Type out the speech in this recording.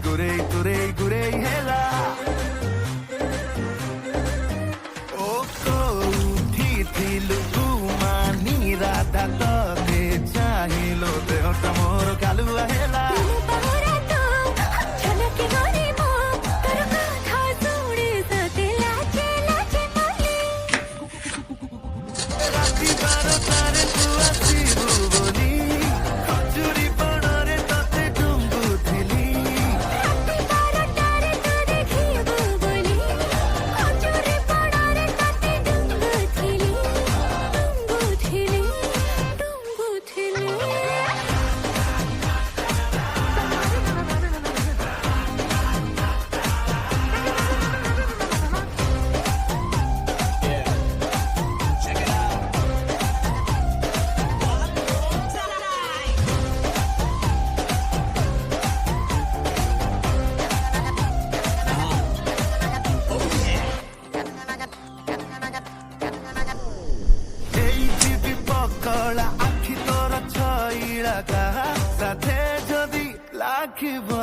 गुरेई हेला ओ कोठी थिलु मानी राधा तते चाहिलो देहटा मोर कालुआ हेला आखि तोर छईला का साथे जदी लाखिबो